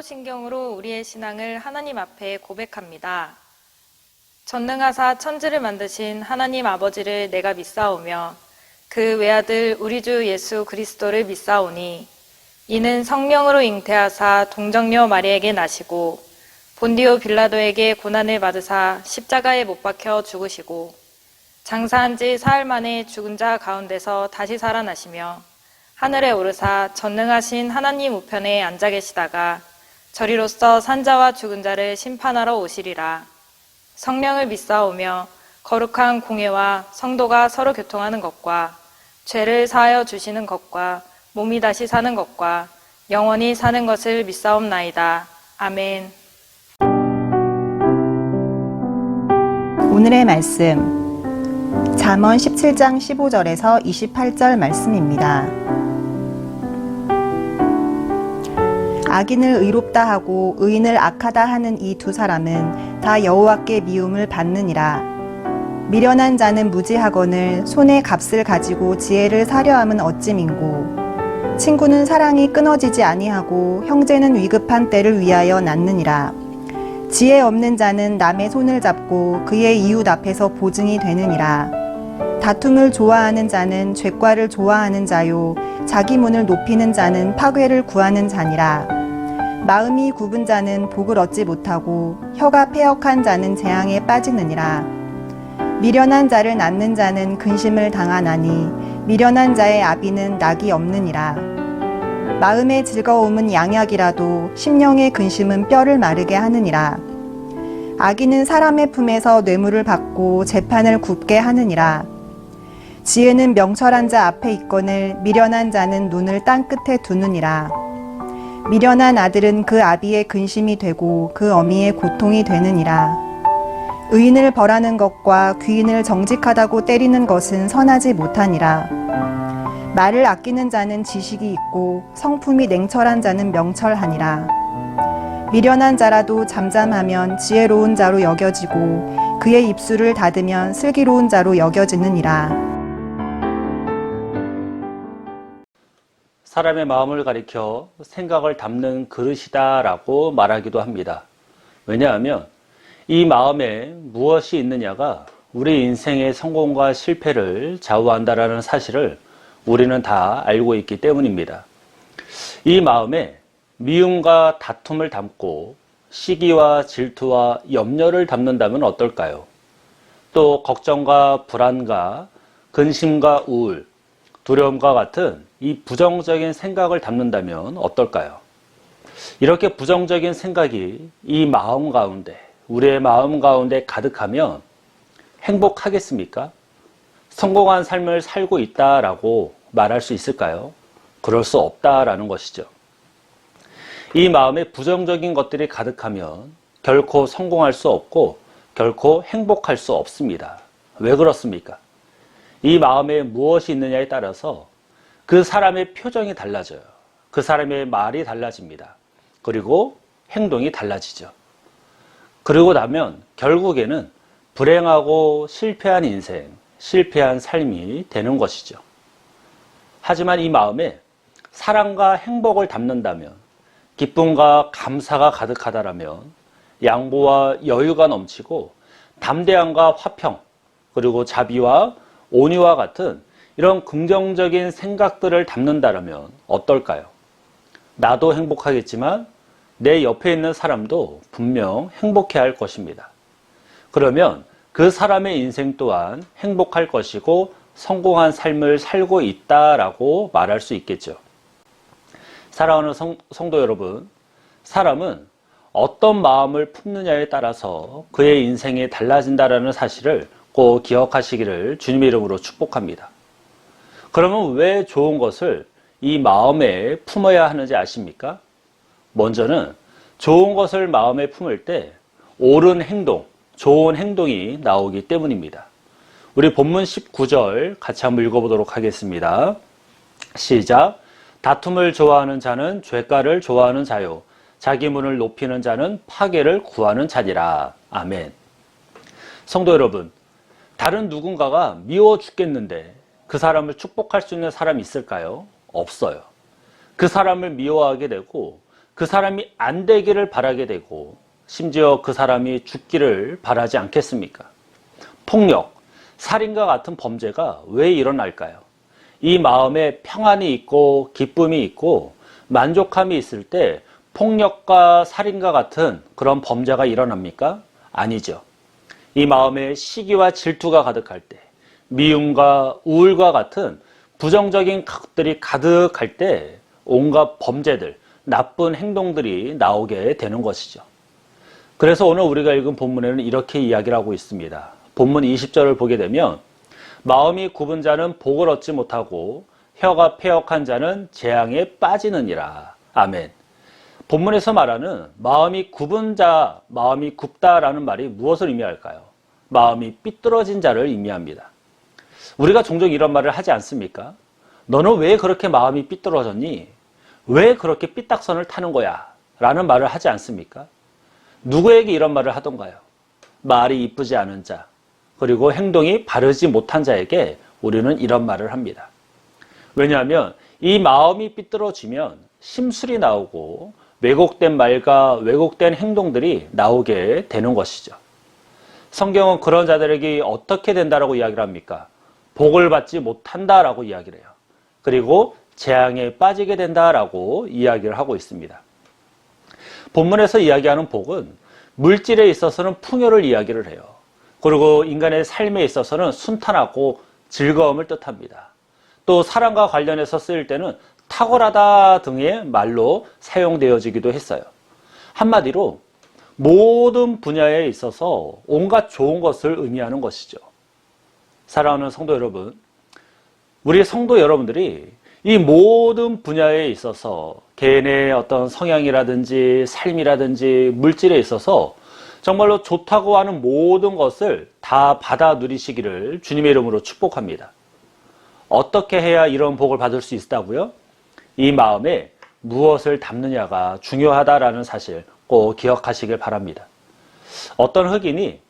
사도신경으로 우리의 신앙을 하나님 앞에 고백합니다. 전능하사 천지를 만드신 하나님 아버지를 내가 믿사오며 그 외아들 우리 주 예수 그리스도를 믿사오니 이는 성령으로 잉태하사 동정녀 마리에게 나시고 본디오 빌라도에게 고난을 받으사 십자가에 못 박혀 죽으시고 장사한 지 사흘 만에 죽은 자 가운데서 다시 살아나시며 하늘에 오르사 전능하신 하나님 우편에 앉아 계시다가 저리로서 산자와 죽은 자를 심판하러 오시리라. 성령을 믿사오며 거룩한 공회와 성도가 서로 교통하는 것과 죄를 사하여 주시는 것과 몸이 다시 사는 것과 영원히 사는 것을 믿사옵나이다. 아멘. 오늘의 말씀 잠언 17장 15절에서 28절 말씀입니다. 악인을 의롭다 하고 의인을 악하다 하는 이 두 사람은 다 여호와께 미움을 받느니라. 미련한 자는 무지하거늘 손에 값을 가지고 지혜를 사려함은 어찌민고. 친구는 사랑이 끊어지지 아니하고 형제는 위급한 때를 위하여 낳느니라. 지혜 없는 자는 남의 손을 잡고 그의 이웃 앞에서 보증이 되느니라. 다툼을 좋아하는 자는 죄과를 좋아하는 자요 자기 문을 높이는 자는 파괴를 구하는 자니라. 마음이 굽은 자는 복을 얻지 못하고 혀가 패역한 자는 재앙에 빠지느니라. 미련한 자를 낳는 자는 근심을 당하나니 미련한 자의 아비는 낙이 없느니라. 마음의 즐거움은 양약이라도 심령의 근심은 뼈를 마르게 하느니라. 악인은 사람의 품에서 뇌물을 받고 재판을 굽게 하느니라. 지혜는 명철한 자 앞에 있거늘 미련한 자는 눈을 땅 끝에 두느니라. 미련한 아들은 그 아비의 근심이 되고 그 어미의 고통이 되느니라. 의인을 벌하는 것과 귀인을 정직하다고 때리는 것은 선하지 못하니라. 말을 아끼는 자는 지식이 있고 성품이 냉철한 자는 명철하니라. 미련한 자라도 잠잠하면 지혜로운 자로 여겨지고 그의 입술을 닫으면 슬기로운 자로 여겨지느니라. 사람의 마음을 가리켜 생각을 담는 그릇이다 라고 말하기도 합니다. 왜냐하면 이 마음에 무엇이 있느냐가 우리 인생의 성공과 실패를 좌우한다라는 사실을 우리는 다 알고 있기 때문입니다. 이 마음에 미움과 다툼을 담고 시기와 질투와 염려를 담는다면 어떨까요? 또 걱정과 불안과 근심과 우울, 두려움과 같은 이 부정적인 생각을 담는다면 어떨까요? 이렇게 부정적인 생각이 이 마음 가운데, 우리의 마음 가운데 가득하면 행복하겠습니까? 성공한 삶을 살고 있다라고 말할 수 있을까요? 그럴 수 없다라는 것이죠. 이 마음에 부정적인 것들이 가득하면 결코 성공할 수 없고 결코 행복할 수 없습니다. 왜 그렇습니까? 이 마음에 무엇이 있느냐에 따라서 그 사람의 표정이 달라져요. 그 사람의 말이 달라집니다. 그리고 행동이 달라지죠. 그러고 나면 결국에는 불행하고 실패한 인생, 실패한 삶이 되는 것이죠. 하지만 이 마음에 사랑과 행복을 담는다면, 기쁨과 감사가 가득하다라면, 양보와 여유가 넘치고 담대함과 화평, 그리고 자비와 온유와 같은 이런 긍정적인 생각들을 담는다면 어떨까요? 나도 행복하겠지만 내 옆에 있는 사람도 분명 행복해야 할 것입니다. 그러면 그 사람의 인생 또한 행복할 것이고 성공한 삶을 살고 있다라고 말할 수 있겠죠. 사랑하는 성도 여러분, 사람은 어떤 마음을 품느냐에 따라서 그의 인생이 달라진다라는 사실을 꼭 기억하시기를 주님의 이름으로 축복합니다. 그러면 왜 좋은 것을 이 마음에 품어야 하는지 아십니까? 먼저는 좋은 것을 마음에 품을 때 옳은 행동, 좋은 행동이 나오기 때문입니다. 우리 본문 19절 같이 한번 읽어보도록 하겠습니다. 시작. 다툼을 좋아하는 자는 죄가를 좋아하는 자요 자기 문을 높이는 자는 파괴를 구하는 자니라. 아멘. 성도 여러분, 다른 누군가가 미워 죽겠는데 그 사람을 축복할 수 있는 사람이 있을까요? 없어요. 그 사람을 미워하게 되고 그 사람이 안 되기를 바라게 되고 심지어 그 사람이 죽기를 바라지 않겠습니까? 폭력, 살인과 같은 범죄가 왜 일어날까요? 이 마음에 평안이 있고 기쁨이 있고 만족함이 있을 때 폭력과 살인과 같은 그런 범죄가 일어납니까? 아니죠. 이 마음에 시기와 질투가 가득할 때, 미움과 우울과 같은 부정적인 것들이 가득할 때 온갖 범죄들, 나쁜 행동들이 나오게 되는 것이죠. 그래서 오늘 우리가 읽은 본문에는 이렇게 이야기를 하고 있습니다. 본문 20절을 보게 되면 마음이 굽은 자는 복을 얻지 못하고 혀가 패역한 자는 재앙에 빠지느니라. 아멘. 본문에서 말하는 마음이 굽은 자, 마음이 굽다라는 말이 무엇을 의미할까요? 마음이 삐뚤어진 자를 의미합니다. 우리가 종종 이런 말을 하지 않습니까? 너는 왜 그렇게 마음이 삐뚤어졌니? 왜 그렇게 삐딱선을 타는 거야? 라는 말을 하지 않습니까? 누구에게 이런 말을 하던가요? 말이 이쁘지 않은 자, 그리고 행동이 바르지 못한 자에게 우리는 이런 말을 합니다. 왜냐하면 이 마음이 삐뚤어지면 심술이 나오고 왜곡된 말과 왜곡된 행동들이 나오게 되는 것이죠. 성경은 그런 자들에게 어떻게 된다라고 이야기를 합니까? 복을 받지 못한다라고 이야기를 해요. 그리고 재앙에 빠지게 된다라고 이야기를 하고 있습니다. 본문에서 이야기하는 복은 물질에 있어서는 풍요를 이야기를 해요. 그리고 인간의 삶에 있어서는 순탄하고 즐거움을 뜻합니다. 또 사랑과 관련해서 쓰일 때는 탁월하다 등의 말로 사용되어지기도 했어요. 한마디로 모든 분야에 있어서 온갖 좋은 것을 의미하는 것이죠. 사랑하는 성도 여러분, 우리 성도 여러분들이 이 모든 분야에 있어서 개인의 어떤 성향이라든지 삶이라든지 물질에 있어서 정말로 좋다고 하는 모든 것을 다 받아 누리시기를 주님의 이름으로 축복합니다. 어떻게 해야 이런 복을 받을 수 있다고요? 이 마음에 무엇을 담느냐가 중요하다라는 사실 꼭 기억하시길 바랍니다. 어떤 흑인이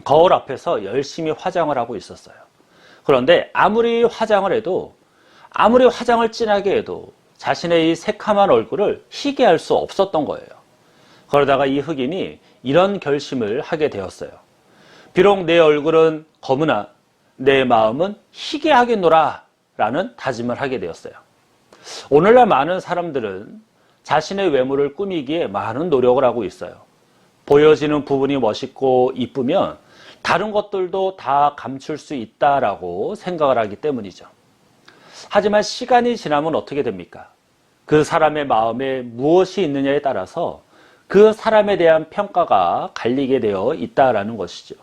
거울 앞에서 열심히 화장을 하고 있었어요. 그런데 아무리 화장을 해도 아무리 화장을 진하게 해도 자신의 이 새카만 얼굴을 희게 할 수 없었던 거예요. 그러다가 이 흑인이 이런 결심을 하게 되었어요. 비록 내 얼굴은 검으나 내 마음은 희게 하겠노라 라는 다짐을 하게 되었어요. 오늘날 많은 사람들은 자신의 외모를 꾸미기에 많은 노력을 하고 있어요. 보여지는 부분이 멋있고 이쁘면 다른 것들도 다 감출 수 있다라고 생각을 하기 때문이죠. 하지만 시간이 지나면 어떻게 됩니까? 그 사람의 마음에 무엇이 있느냐에 따라서 그 사람에 대한 평가가 갈리게 되어 있다라는 것이죠.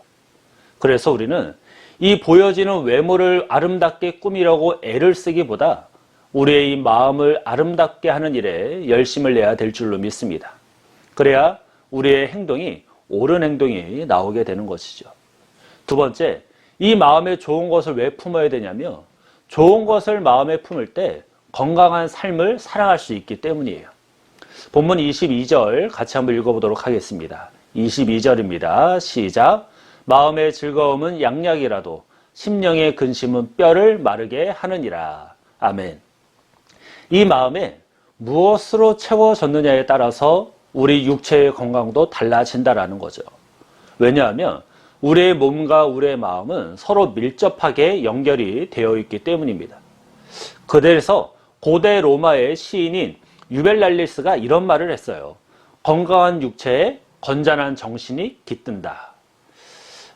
그래서 우리는 이 보여지는 외모를 아름답게 꾸미려고 애를 쓰기보다 우리의 이 마음을 아름답게 하는 일에 열심을 내야 될 줄로 믿습니다. 그래야 우리의 행동이 옳은 행동이 나오게 되는 것이죠. 두 번째, 이 마음에 좋은 것을 왜 품어야 되냐면 좋은 것을 마음에 품을 때 건강한 삶을 살아갈 수 있기 때문이에요. 본문 22절 같이 한번 읽어보도록 하겠습니다. 22절입니다. 시작. 마음의 즐거움은 양약이라도 심령의 근심은 뼈를 마르게 하느니라. 아멘. 이 마음에 무엇으로 채워졌느냐에 따라서 우리 육체의 건강도 달라진다라는 거죠. 왜냐하면 우리의 몸과 우리의 마음은 서로 밀접하게 연결이 되어 있기 때문입니다. 그래서 고대 로마의 시인인 유벨랄리스가 이런 말을 했어요. 건강한 육체에 건전한 정신이 깃든다.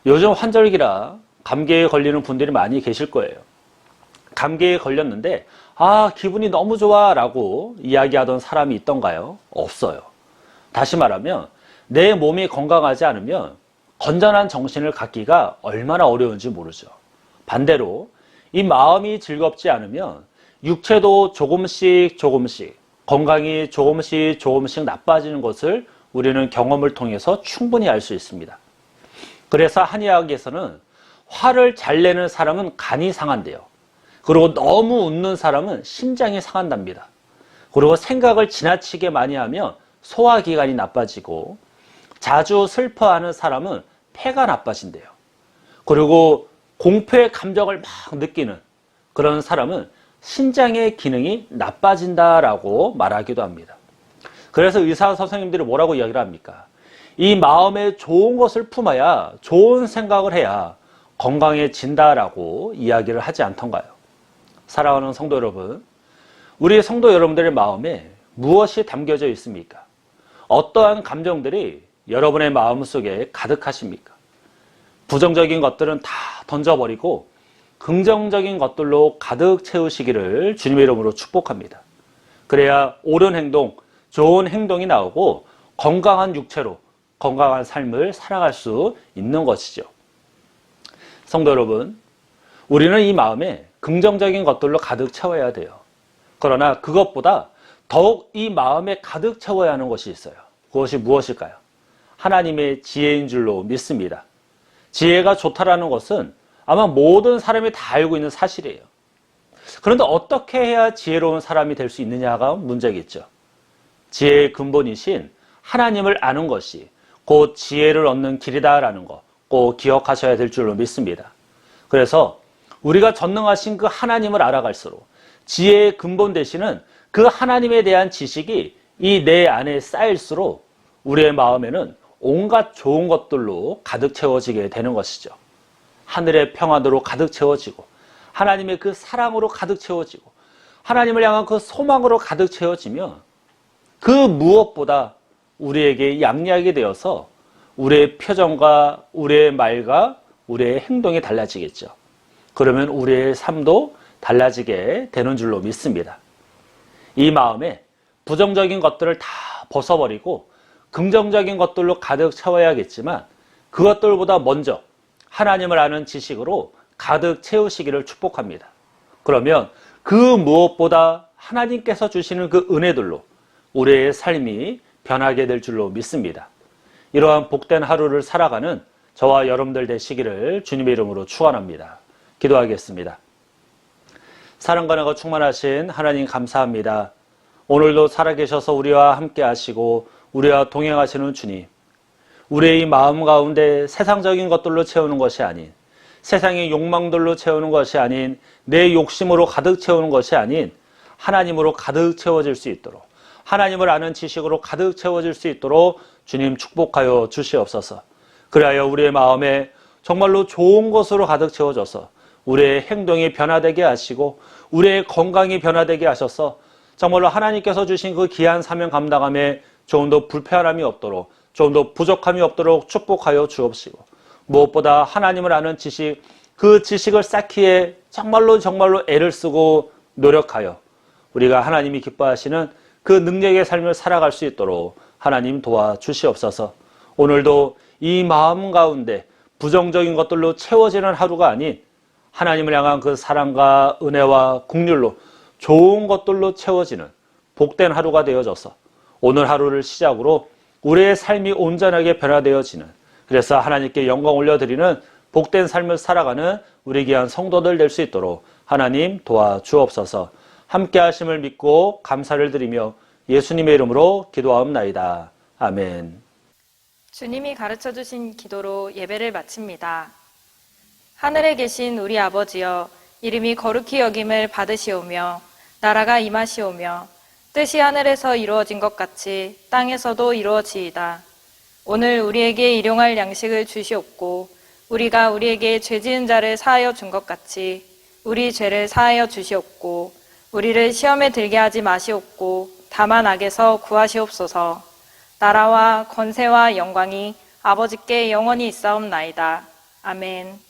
요즘 환절기라 감기에 걸리는 분들이 많이 계실 거예요. 감기에 걸렸는데 기분이 너무 좋아 라고 이야기하던 사람이 있던가요? 없어요. 다시 말하면 내 몸이 건강하지 않으면 건전한 정신을 갖기가 얼마나 어려운지 모르죠. 반대로 이 마음이 즐겁지 않으면 육체도 조금씩 건강이 조금씩 나빠지는 것을 우리는 경험을 통해서 충분히 알 수 있습니다. 그래서 한의학에서는 화를 잘 내는 사람은 간이 상한대요. 그리고 너무 웃는 사람은 심장이 상한답니다. 그리고 생각을 지나치게 많이 하면 소화기관이 나빠지고 자주 슬퍼하는 사람은 폐가 나빠진대요. 그리고 공포의 감정을 막 느끼는 그런 사람은 신장의 기능이 나빠진다라고 말하기도 합니다. 그래서 의사 선생님들이 뭐라고 이야기를 합니까? 이 마음에 좋은 것을 품어야, 좋은 생각을 해야 건강해진다라고 이야기를 하지 않던가요? 사랑하는 성도 여러분, 우리 성도 여러분들의 마음에 무엇이 담겨져 있습니까? 어떠한 감정들이 여러분의 마음속에 가득하십니까? 부정적인 것들은 다 던져버리고 긍정적인 것들로 가득 채우시기를 주님의 이름으로 축복합니다. 그래야 옳은 행동, 좋은 행동이 나오고 건강한 육체로 건강한 삶을 살아갈 수 있는 것이죠. 성도 여러분, 우리는 이 마음에 긍정적인 것들로 가득 채워야 돼요. 그러나 그것보다 더욱 이 마음에 가득 채워야 하는 것이 있어요. 그것이 무엇일까요? 하나님의 지혜인 줄로 믿습니다. 지혜가 좋다라는 것은 아마 모든 사람이 다 알고 있는 사실이에요. 그런데 어떻게 해야 지혜로운 사람이 될 수 있느냐가 문제겠죠. 지혜의 근본이신 하나님을 아는 것이 곧 지혜를 얻는 길이다라는 거 꼭 기억하셔야 될 줄로 믿습니다. 그래서 우리가 전능하신 그 하나님을 알아갈수록 지혜의 근본 되시는 그 하나님에 대한 지식이 이 내 안에 쌓일수록 우리의 마음에는 온갖 좋은 것들로 가득 채워지게 되는 것이죠. 하늘의 평안으로 가득 채워지고 하나님의 그 사랑으로 가득 채워지고 하나님을 향한 그 소망으로 가득 채워지면 그 무엇보다 우리에게 양약이 되어서 우리의 표정과 우리의 말과 우리의 행동이 달라지겠죠. 그러면 우리의 삶도 달라지게 되는 줄로 믿습니다. 이 마음에 부정적인 것들을 다 벗어버리고 긍정적인 것들로 가득 채워야겠지만 그것들보다 먼저 하나님을 아는 지식으로 가득 채우시기를 축복합니다. 그러면 그 무엇보다 하나님께서 주시는 그 은혜들로 우리의 삶이 변하게 될 줄로 믿습니다. 이러한 복된 하루를 살아가는 저와 여러분들 되시기를 주님의 이름으로 축원합니다. 기도하겠습니다. 사랑과 나가 충만하신 하나님 감사합니다. 오늘도 살아계셔서 우리와 함께 하시고 우리와 동행하시는 주님, 우리의 이 마음 가운데 세상적인 것들로 채우는 것이 아닌, 세상의 욕망들로 채우는 것이 아닌, 내 욕심으로 가득 채우는 것이 아닌 하나님으로 가득 채워질 수 있도록, 하나님을 아는 지식으로 가득 채워질 수 있도록 주님 축복하여 주시옵소서. 그리하여 우리의 마음에 정말로 좋은 것으로 가득 채워져서 우리의 행동이 변화되게 하시고 우리의 건강이 변화되게 하셔서 정말로 하나님께서 주신 그 귀한 사명 감당함에 조금 더 불편함이 없도록, 조금 더 부족함이 없도록 축복하여 주옵시고, 무엇보다 하나님을 아는 지식, 그 지식을 쌓기에 정말로 애를 쓰고 노력하여 우리가 하나님이 기뻐하시는 그 능력의 삶을 살아갈 수 있도록 하나님 도와주시옵소서. 오늘도 이 마음 가운데 부정적인 것들로 채워지는 하루가 아닌 하나님을 향한 그 사랑과 은혜와 긍휼로 좋은 것들로 채워지는 복된 하루가 되어져서 오늘 하루를 시작으로 우리의 삶이 온전하게 변화되어지는, 그래서 하나님께 영광 올려드리는 복된 삶을 살아가는 우리 귀한 성도들 될 수 있도록 하나님 도와주옵소서. 함께 하심을 믿고 감사를 드리며 예수님의 이름으로 기도하옵나이다. 아멘. 주님이 가르쳐주신 기도로 예배를 마칩니다. 하늘에 계신 우리 아버지여, 이름이 거룩히 여김을 받으시오며 나라가 임하시오며 뜻이 하늘에서 이루어진 것 같이 땅에서도 이루어지이다. 오늘 우리에게 일용할 양식을 주시옵고 우리가 우리에게 죄 지은 자를 사하여 준 것 같이 우리 죄를 사하여 주시옵고 우리를 시험에 들게 하지 마시옵고 다만 악에서 구하시옵소서. 나라와 권세와 영광이 아버지께 영원히 있사옵나이다. 아멘.